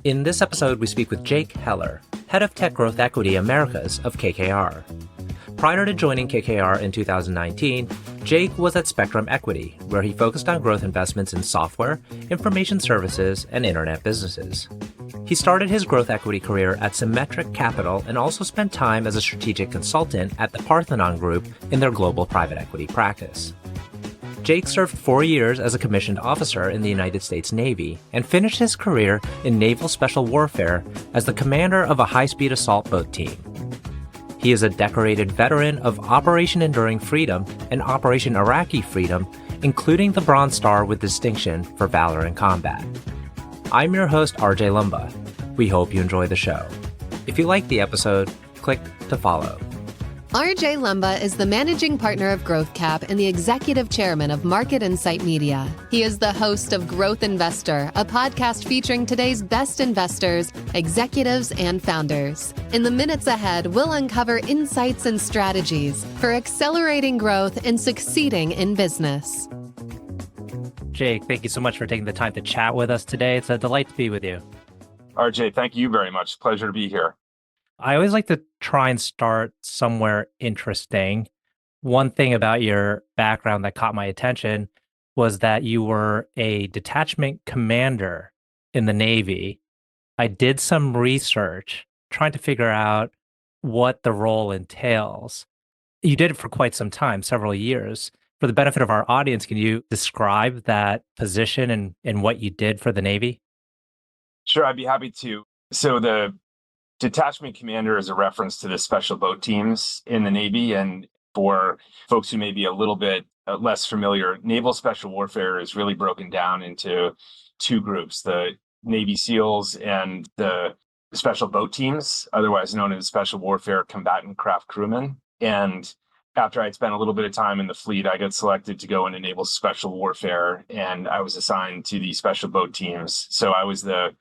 In this episode, we speak with Jake Heller, Head of Tech Growth Equity Americas of KKR. Prior to joining KKR in 2019, Jake was at Spectrum Equity, where he focused on growth investments in software, information services, and internet businesses. He started his growth equity career at Symmetric Capital and also spent time as a strategic consultant at the Parthenon Group in their global private equity practice. Jake served 4 years as a commissioned officer in the United States Navy and finished his career in Naval Special Warfare as the commander of a high-speed assault boat team. He is a decorated veteran of Operation Enduring Freedom and Operation Iraqi Freedom, including the Bronze Star with distinction for Valor in combat. I'm your host, RJ Lumba. We hope you enjoy the show. If you like the episode, click to follow. RJ Lumba is the managing partner of Growth Cap and the executive chairman of Market Insight Media. He is the host of Growth Investor, a podcast featuring today's best investors, executives, and founders. In the minutes ahead, we'll uncover insights and strategies for accelerating growth and succeeding in business. Jake, thank you so much for taking the time to chat with us today. It's a delight to be with you. RJ, thank you very much. Pleasure to be here. I always like to try and start somewhere interesting. One thing about your background that caught my attention was that you were a detachment commander in the Navy. I did some research trying to figure out what the role entails. You did it for quite some time, several years. For the benefit of our audience, can you describe that position and what you did for the Navy? Sure, I'd be happy to. So the detachment commander is a reference to the special boat teams in the Navy. And for folks who may be a little bit less familiar, Naval Special Warfare is really broken down into two groups, the Navy SEALs and the special boat teams, otherwise known as Special Warfare Combatant Craft Crewmen. And after I'd spent a little bit of time in the fleet, I got selected to go into Naval Special Warfare, and I was assigned to the special boat teams. So I was the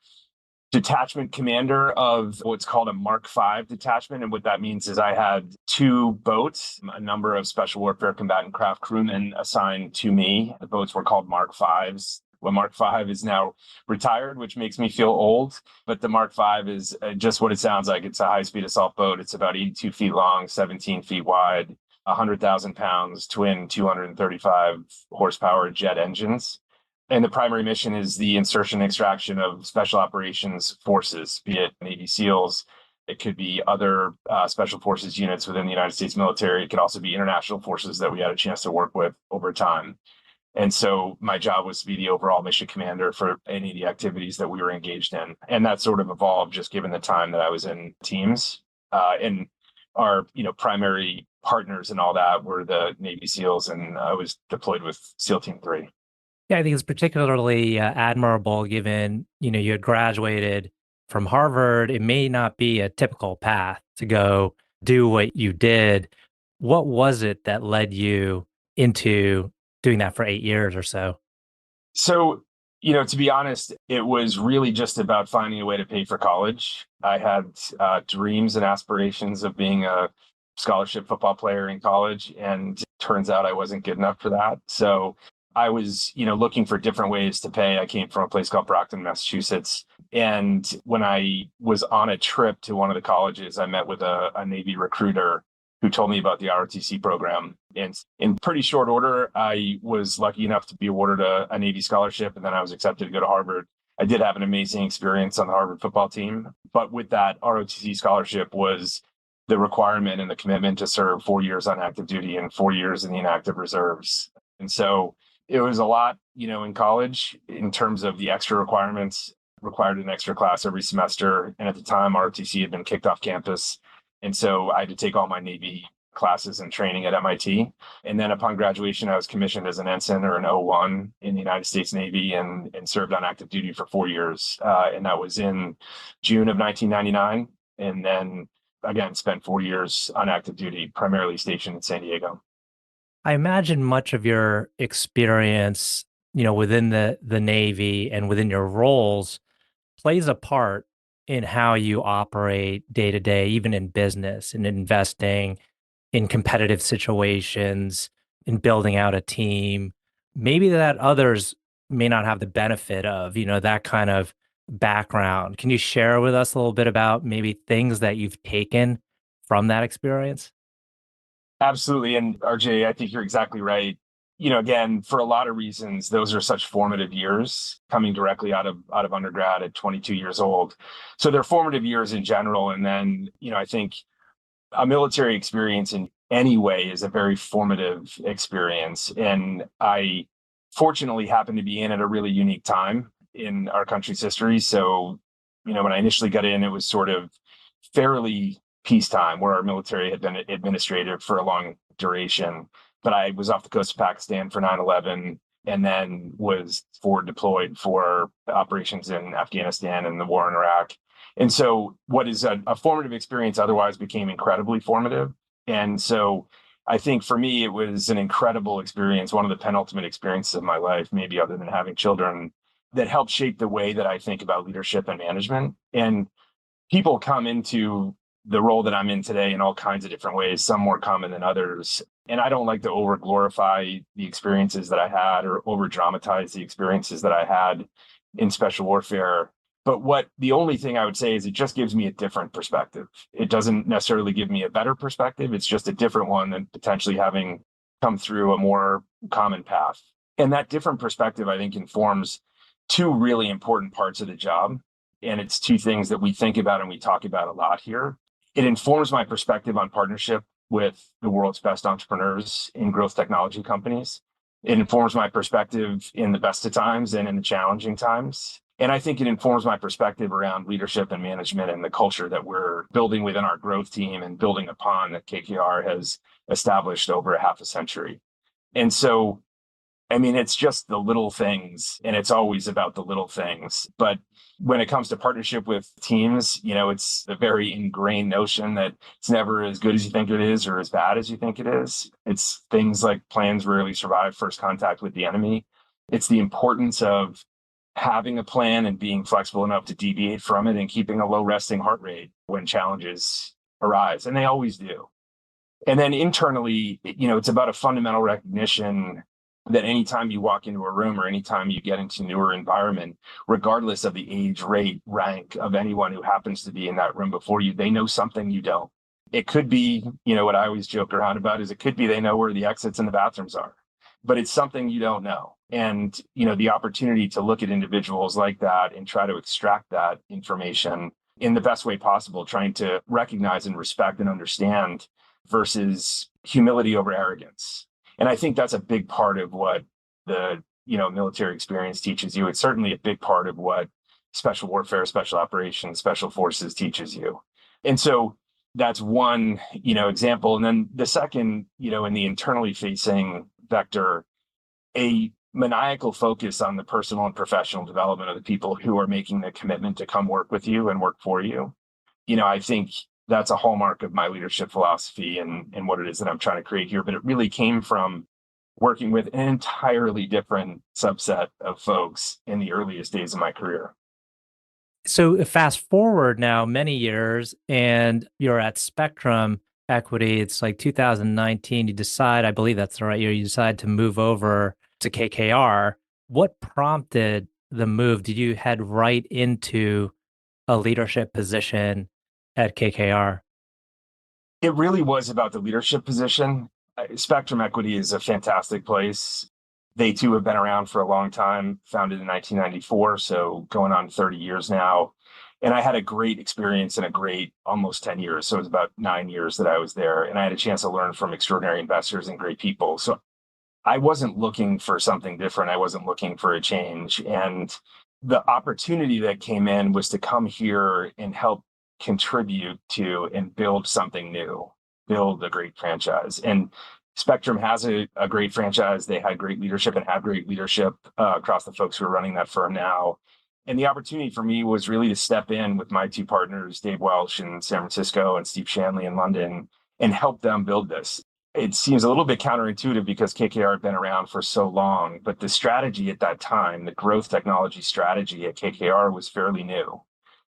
detachment commander of what's called a Mark V detachment. And what that means is I had 2 boats, a number of Special Warfare Combatant Craft Crewmen assigned to me. The boats were called Mark Vs. Well, Mark V is now retired, which makes me feel old. But the Mark V is just what it sounds like. It's a high-speed assault boat. It's about 82 feet long, 17 feet wide, 100,000 pounds, twin 235 horsepower jet engines. And the primary mission is the insertion and extraction of special operations forces, be it Navy SEALs. It could be other special forces units within the United States military. It could also be international forces that we had a chance to work with over time. And so my job was to be the overall mission commander for any of the activities that we were engaged in. And that sort of evolved just given the time that I was in teams. And our primary partners and all that were the Navy SEALs, and I was deployed with SEAL Team 3. Yeah, I think it's particularly admirable given, you had graduated from Harvard. It may not be a typical path to go do what you did. What was it that led you into doing that for 8 years or so? So, to be honest, it was really just about finding a way to pay for college. I had dreams and aspirations of being a scholarship football player in college, and turns out I wasn't good enough for that. So I was, looking for different ways to pay. I came from a place called Brockton, Massachusetts. And when I was on a trip to one of the colleges, I met with a Navy recruiter who told me about the ROTC program. And in pretty short order, I was lucky enough to be awarded a Navy scholarship, and then I was accepted to go to Harvard. I did have an amazing experience on the Harvard football team. But with that ROTC scholarship was the requirement and the commitment to serve 4 years on active duty and 4 years in the inactive reserves. And so it was a lot, in college in terms of the extra requirements, required an extra class every semester. And at the time, ROTC had been kicked off campus. And so I had to take all my Navy classes and training at MIT. And then upon graduation, I was commissioned as an ensign or an O1 in the United States Navy and served on active duty for 4 years. And that was in June of 1999. And then again, spent 4 years on active duty, primarily stationed in San Diego. I imagine much of your experience, within the Navy and within your roles plays a part in how you operate day to day, even in business and investing, in competitive situations, in building out a team, maybe that others may not have the benefit of, that kind of background. Can you share with us a little bit about maybe things that you've taken from that experience? Absolutely. And RJ, I think you're exactly right. Again, for a lot of reasons, those are such formative years coming directly out of undergrad at 22 years old. So they're formative years in general. And then, I think a military experience in any way is a very formative experience. And I fortunately happened to be in at a really unique time in our country's history. So, when I initially got in, it was sort of fairly peacetime where our military had been administrative for a long duration. But I was off the coast of Pakistan for 9/11 and then was forward deployed for operations in Afghanistan and the war in Iraq. And so what is a formative experience otherwise became incredibly formative. And so I think for me, it was an incredible experience, one of the penultimate experiences of my life, maybe other than having children, that helped shape the way that I think about leadership and management. And people come into the role that I'm in today in all kinds of different ways, some more common than others. And I don't like to over glorify the experiences that I had or over dramatize the experiences that I had in special warfare. But the only thing I would say is it just gives me a different perspective. It doesn't necessarily give me a better perspective. It's just a different one than potentially having come through a more common path. And that different perspective, I think, informs two really important parts of the job. And it's two things that we think about and we talk about a lot here. It informs my perspective on partnership with the world's best entrepreneurs in growth technology companies. It informs my perspective in the best of times and in the challenging times. And I think it informs my perspective around leadership and management and the culture that we're building within our growth team and building upon that KKR has established over a half a century. And so, it's just the little things, and it's always about the little things. But when it comes to partnership with teams, it's a very ingrained notion that it's never as good as you think it is or as bad as you think it is. It's things like plans rarely survive first contact with the enemy. It's the importance of having a plan and being flexible enough to deviate from it and keeping a low resting heart rate when challenges arise. And they always do. And then internally, it's about a fundamental recognition that anytime you walk into a room or anytime you get into a newer environment, regardless of the age, rate, rank of anyone who happens to be in that room before you, they know something you don't. It could be, what I always joke around about is it could be they know where the exits and the bathrooms are, but it's something you don't know. And, the opportunity to look at individuals like that and try to extract that information in the best way possible, trying to recognize and respect and understand versus humility over arrogance. And I think that's a big part of what the, military experience teaches you. It's certainly a big part of what special warfare, special operations, special forces teaches you. And so that's one, example. And then the second, in the internally facing vector, a maniacal focus on the personal and professional development of the people who are making the commitment to come work with you and work for you. I think that's a hallmark of my leadership philosophy and what it is that I'm trying to create here. But it really came from working with an entirely different subset of folks in the earliest days of my career. So fast forward now many years, and you're at Spectrum Equity. It's like 2019. You decide, I believe that's the right year, you decide to move over to KKR. What prompted the move? Did you head right into a leadership position at KKR? It really was about the leadership position. Spectrum Equity is a fantastic place. They too have been around for a long time, founded in 1994, so going on 30 years now. And I had a great experience in a great almost 10 years. So it was about 9 years that I was there. And I had a chance to learn from extraordinary investors and great people. So I wasn't looking for something different. I wasn't looking for a change. And the opportunity that came in was to come here and help contribute to and build something new, build a great franchise. And Spectrum has a great franchise. They had great leadership and have great leadership across the folks who are running that firm now. And the opportunity for me was really to step in with my two partners, Dave Welsh in San Francisco and Steve Shanley in London, and help them build this. It seems a little bit counterintuitive because KKR had been around for so long, but the strategy at that time, the growth technology strategy at KKR was fairly new.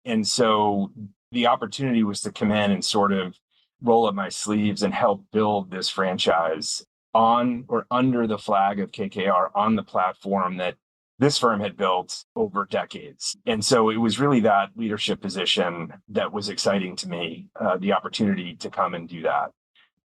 And so the opportunity was to come in and sort of roll up my sleeves and help build this franchise on or under the flag of KKR on the platform that this firm had built over decades. And so it was really that leadership position that was exciting to me, the opportunity to come and do that.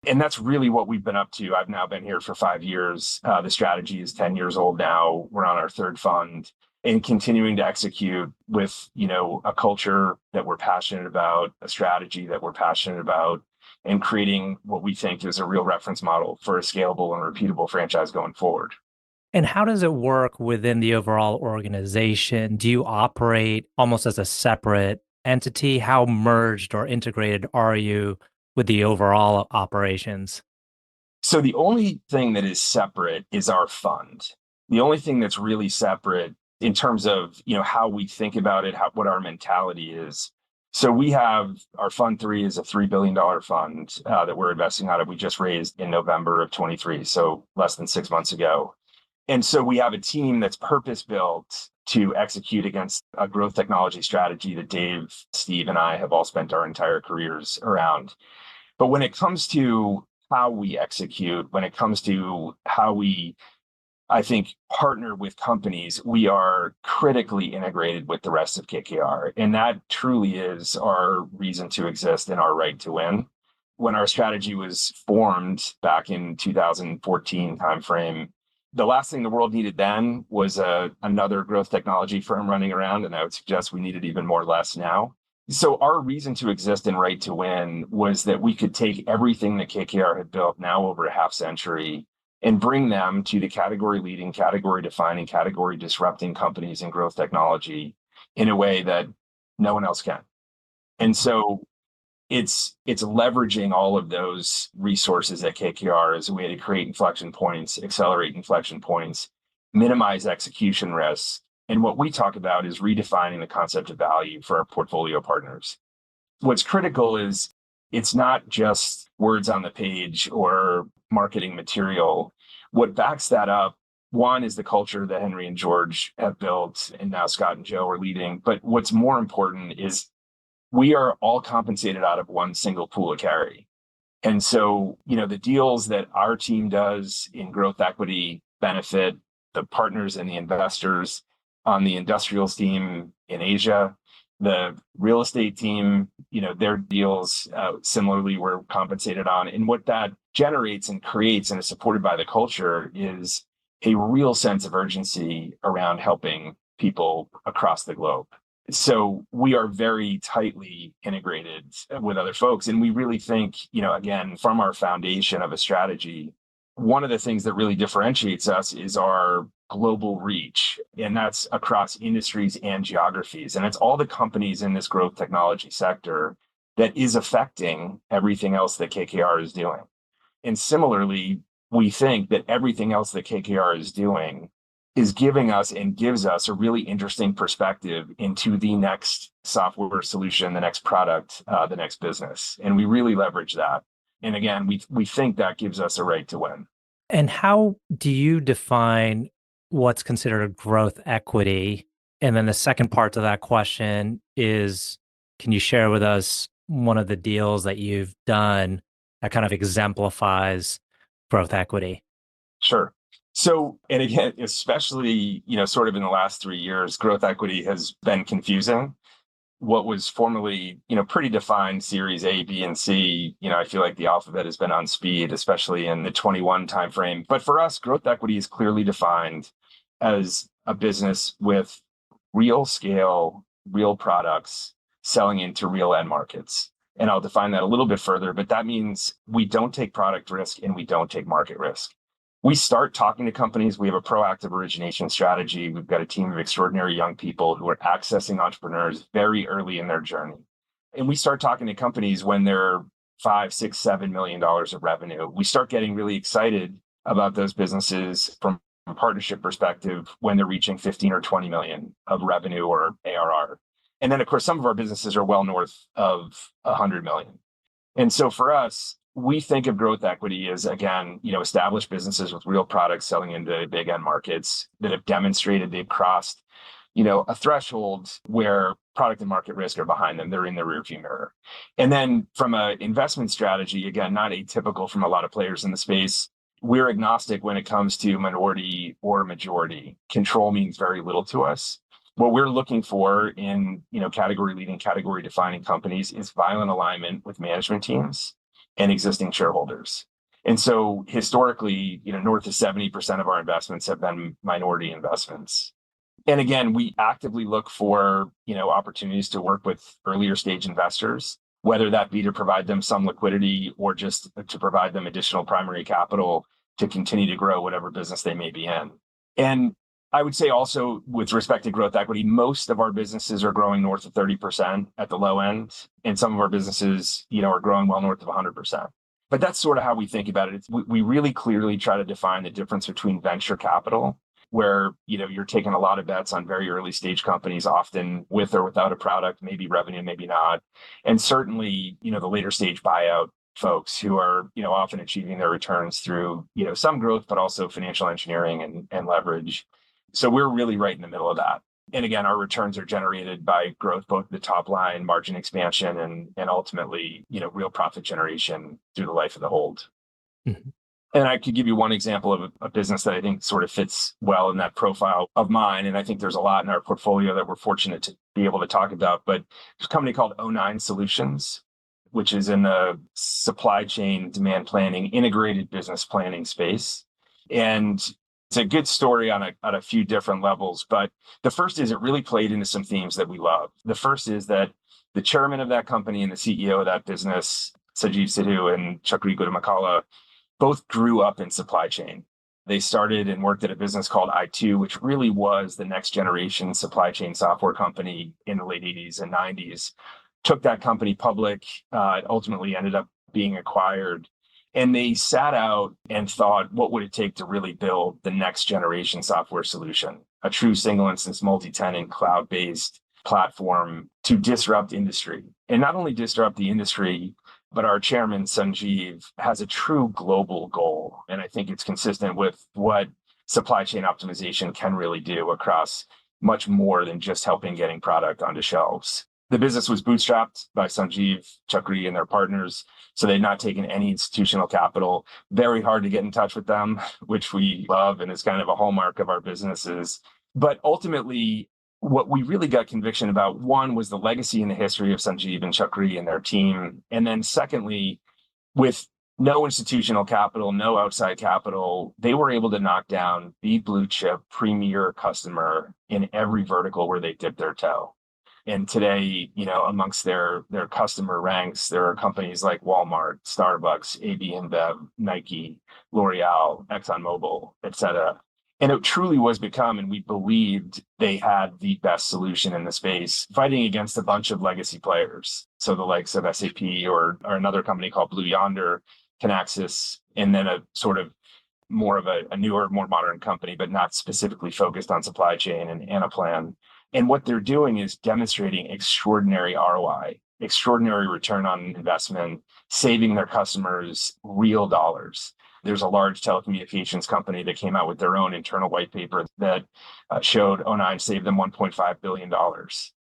And that's really what we've been up to. I've now been here for 5 years. The strategy is 10 years old now. We're on our third fund and continuing to execute with, a culture that we're passionate about, a strategy that we're passionate about, and creating what we think is a real reference model for a scalable and repeatable franchise going forward. And how does it work within the overall organization? Do you operate almost as a separate entity? How merged or integrated are you with the overall operations? So the only thing that is separate is our fund. The only thing that's really separate in terms of, how we think about it, what our mentality is. So we have our fund 3 is a $3 billion fund that we're investing out of. We just raised in November of 23, so less than 6 months ago. And so we have a team that's purpose-built to execute against a growth technology strategy that Dave, Steve, and I have all spent our entire careers around. But when it comes to how we execute, when it comes to how we, I think, partner with companies, we are critically integrated with the rest of KKR. And that truly is our reason to exist and our right to win. When our strategy was formed back in 2014 timeframe, the last thing the world needed then was another growth technology firm running around, and I would suggest we needed even more less now. So our reason to exist and right to win was that we could take everything that KKR had built now over a half century and bring them to the category leading, category defining, category disrupting companies in growth technology in a way that no one else can. And so it's leveraging all of those resources at KKR as a way to create inflection points, accelerate inflection points, minimize execution risks. And what we talk about is redefining the concept of value for our portfolio partners. What's critical is it's not just words on the page or marketing material. What backs that up, one, is the culture that Henry and George have built, and now Scott and Joe are leading. But what's more important is we are all compensated out of one single pool of carry. And so, the deals that our team does in growth equity benefit the partners and the investors on the industrials team in Asia. The real estate team, their deals similarly were compensated on. And what that generates and creates and is supported by the culture is a real sense of urgency around helping people across the globe. So we are very tightly integrated with other folks. And we really think, again, from our foundation of a strategy, one of the things that really differentiates us is our global reach. And that's across industries and geographies. And it's all the companies in this growth technology sector that is affecting everything else that KKR is doing. And similarly, we think that everything else that KKR is doing is giving us and gives us a really interesting perspective into the next software solution, the next product, the next business. And we really leverage that. And again, we think that gives us a right to win. And how do you define what's considered growth equity? And then the second part to that question is, can you share with us one of the deals that you've done that kind of exemplifies growth equity? Sure. So, and again, especially, sort of in the last 3 years, growth equity has been confusing. What was formerly, pretty defined Series A, B, and C, I feel like the alphabet has been on speed, especially in the 21 timeframe. But for us, growth equity is clearly defined as a business with real scale, real products selling into real end markets. And I'll define that a little bit further, but that means we don't take product risk and we don't take market risk. We start talking to companies. We have a proactive origination strategy. We've got a team of extraordinary young people who are accessing entrepreneurs very early in their journey. And we start talking to companies when they're $5, $6, $7 million of revenue. We start getting really excited about those businesses from a partnership perspective when they're reaching 15 or 20 million of revenue or ARR. And then, of course, some of our businesses are well north of 100 million. And so for us, we think of growth equity as, again, established businesses with real products selling into big end markets that have demonstrated they've crossed, a threshold where product and market risk are behind them. They're in the rearview mirror. And then from an investment strategy, again, not atypical from a lot of players in the space, we're agnostic when it comes to minority or majority. Control means very little to us. What we're looking for in, category leading, category defining companies is violent alignment with management teams and existing shareholders. And so historically, north of 70% of our investments have been minority investments. And again, we actively look for, opportunities to work with earlier stage investors, whether that be to provide them some liquidity or just to provide them additional primary capital to continue to grow whatever business they may be in. And I would say also with respect to growth equity, most of our businesses are growing north of 30% at the low end. And some of our businesses, are growing well north of 100%. But that's sort of how we think about it. We really clearly try to define the difference between venture capital, where, you're taking a lot of bets on very early stage companies, often with or without a product, maybe revenue, maybe not. And certainly, the later stage buyout folks who are, often achieving their returns through, some growth, but also financial engineering and leverage. So we're really right in the middle of that. And again, our returns are generated by growth, both the top line, margin expansion, and ultimately, real profit generation through the life of the hold. Mm-hmm. And I could give you one example of a business that I think sort of fits well in that profile of mine. And I think there's a lot in our portfolio that we're fortunate to be able to talk about. But there's a company called '09 Solutions, which is in the supply chain demand planning, integrated business planning space. And it's a good story on a few different levels. But the first is it really played into some themes that we love. The first is that the chairman of that company and the CEO of that business, Sanjeev Sidhu and Chakri Gudamakala, both grew up in supply chain. They started and worked at a business called i2, which really was the next generation supply chain software company in the late 80s and 90s. Took that company public, it ultimately ended up being acquired. And they sat out and thought, what would it take to really build the next generation software solution, a true single instance, multi-tenant, cloud-based platform to disrupt industry. And not only disrupt the industry, but our chairman, Sanjeev, has a true global goal. And I think it's consistent with what supply chain optimization can really do across much more than just helping getting product onto shelves. The business was bootstrapped by Sanjeev, Chakri, and their partners. So they'd not taken any institutional capital. Very hard to get in touch with them, which we love and is kind of a hallmark of our businesses. But ultimately, what we really got conviction about, one, was the legacy and the history of Sanjeev and Chakri and their team. And then secondly, with no institutional capital, no outside capital, they were able to knock down the blue chip premier customer in every vertical where they dipped their toe. And today, amongst their customer ranks, there are companies like Walmart, Starbucks, AB InBev, Nike, L'Oreal, ExxonMobil, et cetera. And it truly was become, and we believed they had the best solution in the space, fighting against a bunch of legacy players. So the likes of SAP or another company called Blue Yonder, Kinaxis, and then a sort of more of a newer, more modern company, but not specifically focused on supply chain, and Anaplan. And what they're doing is demonstrating extraordinary ROI, extraordinary return on investment, saving their customers real dollars. There's a large telecommunications company that came out with their own internal white paper that showed '09 saved them $1.5 billion.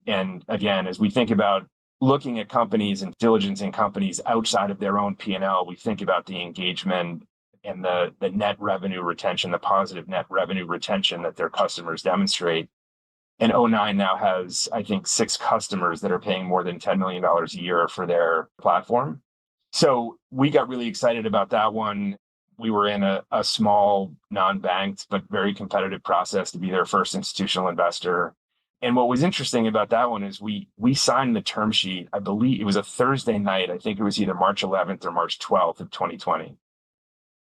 And again, as we think about looking at companies and diligencing companies outside of their own P&L, we think about the engagement and the net revenue retention, the positive net revenue retention that their customers demonstrate. And '09 now has, I think, 6 customers that are paying more than $10 million a year for their platform. So we got really excited about that one. We were in a small, non-banked, but very competitive process to be their first institutional investor. And what was interesting about that one is we signed the term sheet, I believe it was a Thursday night. I think it was either March 11th or March 12th of 2020.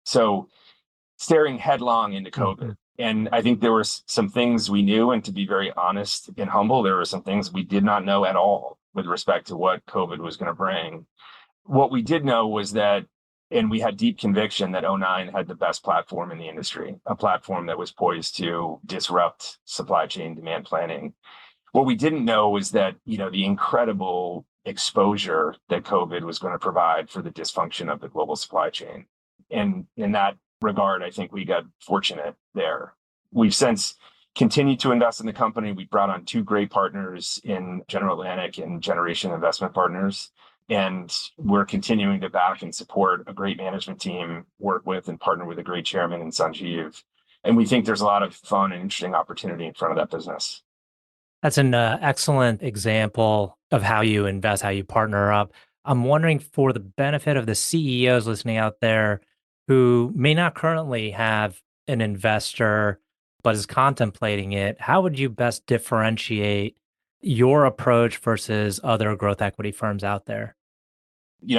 So staring headlong into COVID. And I think there were some things we knew, and to be very honest and humble, there were some things we did not know at all with respect to what COVID was going to bring. What we did know was that, and we had deep conviction that '09 had the best platform in the industry, a platform that was poised to disrupt supply chain demand planning. What we didn't know was that, the incredible exposure that COVID was going to provide for the dysfunction of the global supply chain. And in that regard, I think we got fortunate there. We've since continued to invest in the company. We brought on 2 great partners in General Atlantic and Generation Investment Partners. And we're continuing to back and support a great management team, work with and partner with a great chairman in Sanjeev. And we think there's a lot of fun and interesting opportunity in front of that business. That's an excellent example of how you invest, how you partner up. I'm wondering, for the benefit of the CEOs listening out there who may not currently have an investor but is contemplating it, how would you best differentiate your approach versus other growth equity firms out there?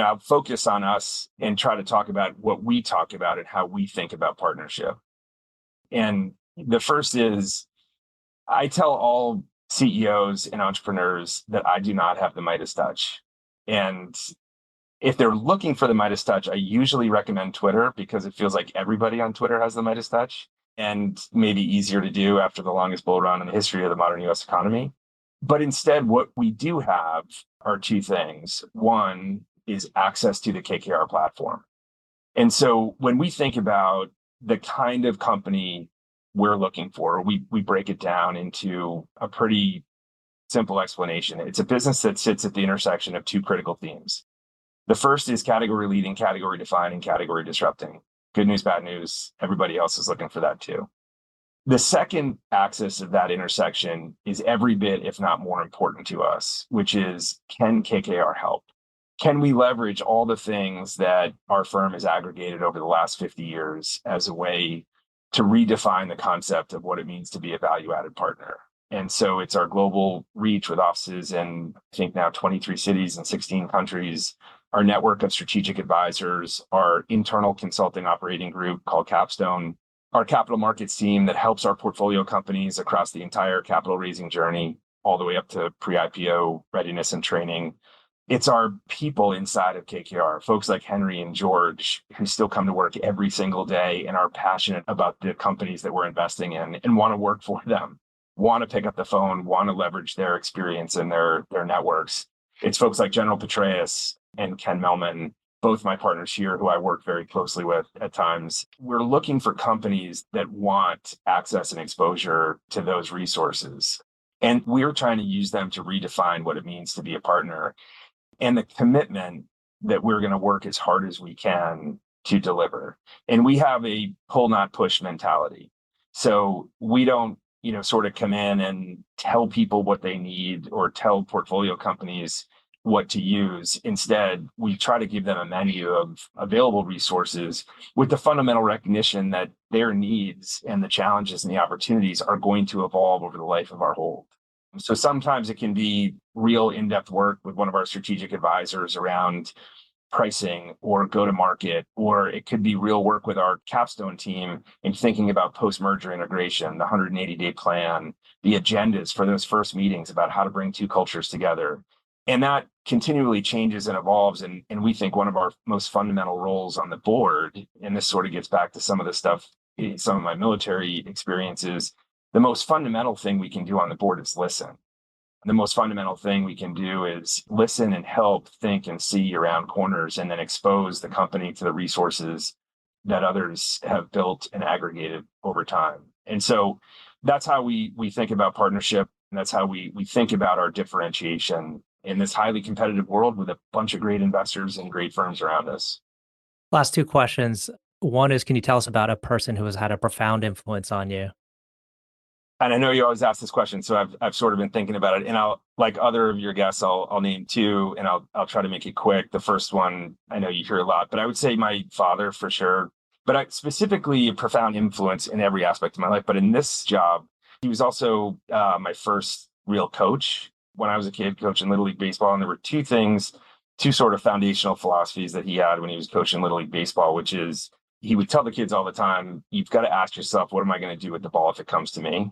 I'll focus on us and try to talk about what we talk about and how we think about partnership. And the first is, I tell all CEOs and entrepreneurs that I do not have the Midas touch. And if they're looking for the Midas touch, I usually recommend Twitter because it feels like everybody on Twitter has the Midas touch and maybe easier to do after the longest bull run in the history of the modern US economy. But instead, what we do have are two things. One is access to the KKR platform. And so when we think about the kind of company we're looking for, we break it down into a pretty simple explanation. It's a business that sits at the intersection of two critical themes. The first is category leading, category defining, category disrupting. Good news, bad news. Everybody else is looking for that too. The second axis of that intersection is every bit, if not more important to us, which is, can KKR help? Can we leverage all the things that our firm has aggregated over the last 50 years as a way to redefine the concept of what it means to be a value-added partner? And so it's our global reach with offices in, I think now 23 cities and 16 countries, our network of strategic advisors, our internal consulting operating group called Capstone, our capital markets team that helps our portfolio companies across the entire capital raising journey, all the way up to pre-IPO readiness and training. It's our people inside of KKR, folks like Henry and George, who still come to work every single day and are passionate about the companies that we're investing in and want to work for them, want to pick up the phone, want to leverage their experience and their networks. It's folks like General Petraeus and Ken Melman, both my partners here who I work very closely with at times. We're looking for companies that want access and exposure to those resources. And we're trying to use them to redefine what it means to be a partner and the commitment that we're going to work as hard as we can to deliver. And we have a pull, not push mentality. So we don't, sort of come in and tell people what they need or tell portfolio companies what to use. Instead, we try to give them a menu of available resources with the fundamental recognition that their needs and the challenges and the opportunities are going to evolve over the life of our hold. So sometimes it can be real in-depth work with one of our strategic advisors around pricing or go-to-market, or it could be real work with our Capstone team in thinking about post-merger integration, the 180-day plan, the agendas for those first meetings about how to bring two cultures together. And that continually changes and evolves. And we think one of our most fundamental roles on the board, and this sort of gets back to some of the stuff, some of my military experiences, the most fundamental thing we can do on the board is listen. The most fundamental thing we can do is listen and help think and see around corners and then expose the company to the resources that others have built and aggregated over time. And so that's how we think about partnership. And that's how we think about our differentiation in this highly competitive world with a bunch of great investors and great firms around us. Last two questions. One is, can you tell us about a person who has had a profound influence on you? And I know you always ask this question, so I've sort of been thinking about it. And I'll, like other of your guests, I'll name two, and I'll try to make it quick. The first one, I know you hear a lot, but I would say my father for sure. But specifically a profound influence in every aspect of my life. But in this job, he was also my first real coach when I was a kid, coaching Little League Baseball. And there were two sort of foundational philosophies that he had when he was coaching Little League Baseball, which is he would tell the kids all the time, you've got to ask yourself, what am I going to do with the ball if it comes to me?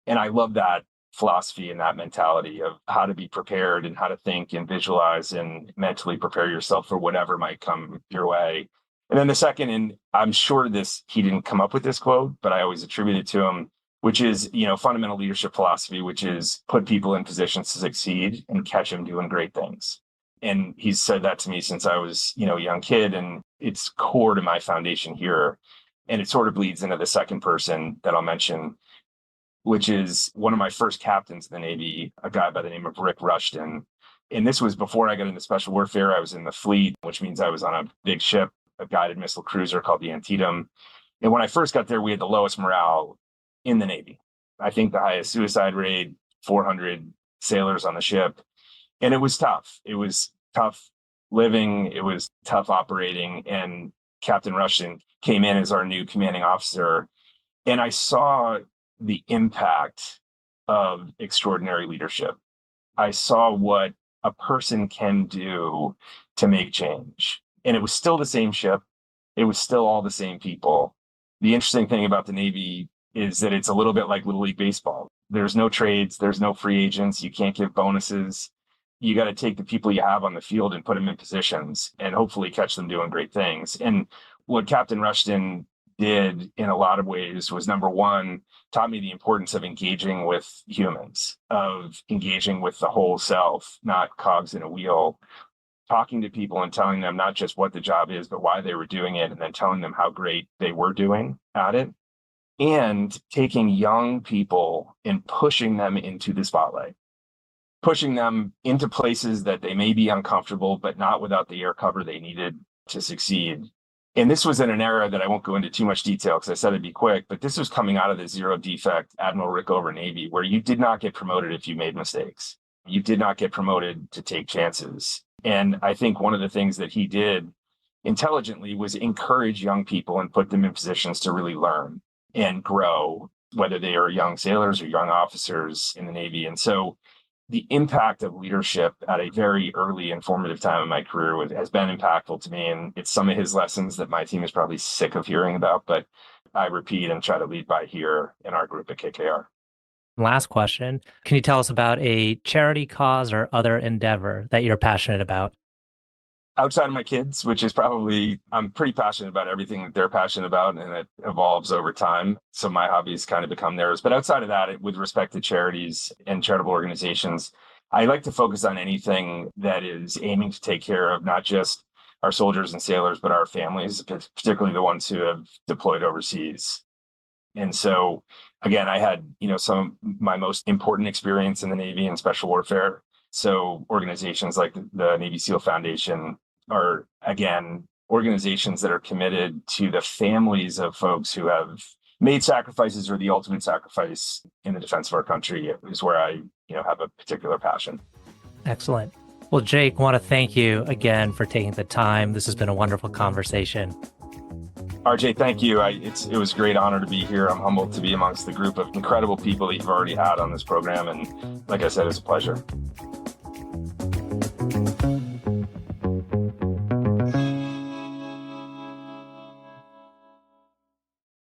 And I love that philosophy and that mentality of how to be prepared and how to think and visualize and mentally prepare yourself for whatever might come your way. And then the second, and I'm sure he didn't come up with this quote, but I always attribute it to him, which is, fundamental leadership philosophy, which is put people in positions to succeed and catch them doing great things. And he's said that to me since I was, a young kid, and it's core to my foundation here. And it sort of bleeds into the second person that I'll mention, which is one of my first captains in the Navy, a guy by the name of Rick Rushton, And this was before I got into special warfare. I was in the fleet, which means I was on a big ship, a guided missile cruiser called the Antietam. And when I first got there, we had the lowest morale in the Navy. I think the highest suicide rate, 400 sailors on the ship. And it was tough. It was tough living. It was tough operating. And Captain Rushton came in as our new commanding officer. And I saw the impact of extraordinary leadership. I saw what a person can do to make change. And it was still the same ship. It was still all the same people. The interesting thing about the Navy is that it's a little bit like Little League Baseball. There's no trades. There's no free agents. You can't give bonuses. You got to take the people you have on the field and put them in positions and hopefully catch them doing great things. And what Captain Rushton did in a lot of ways was, number one, taught me the importance of engaging with humans, of engaging with the whole self, not cogs in a wheel, talking to people and telling them not just what the job is, but why they were doing it, and then telling them how great they were doing at it, and taking young people and pushing them into the spotlight, pushing them into places that they may be uncomfortable, but not without the air cover they needed to succeed. And this was in an era that I won't go into too much detail because I said it'd be quick, but this was coming out of the zero defect Admiral Rickover Navy, where you did not get promoted if you made mistakes. You did not get promoted to take chances. And I think one of the things that he did intelligently was encourage young people and put them in positions to really learn and grow, whether they are young sailors or young officers in the Navy. And so the impact of leadership at a very early and formative time in my career has been impactful to me. And it's some of his lessons that my team is probably sick of hearing about, but I repeat and try to lead by here in our group at KKR. Last question. Can you tell us about a charity cause or other endeavor that you're passionate about? Outside of my kids, which is probably, I'm pretty passionate about everything that they're passionate about, and it evolves over time. So my hobbies kind of become theirs. But outside of that, with respect to charities and charitable organizations, I like to focus on anything that is aiming to take care of not just our soldiers and sailors, but our families, particularly the ones who have deployed overseas. And so, again, I had, some of my most important experience in the Navy and special warfare. So organizations like the Navy SEAL Foundation are, again, organizations that are committed to the families of folks who have made sacrifices or the ultimate sacrifice in the defense of our country is where I, have a particular passion. Excellent. Well, Jake, want to thank you again for taking the time. This has been a wonderful conversation. RJ, thank you. It was a great honor to be here. I'm humbled to be amongst the group of incredible people that you've already had on this program. And like I said, it's a pleasure.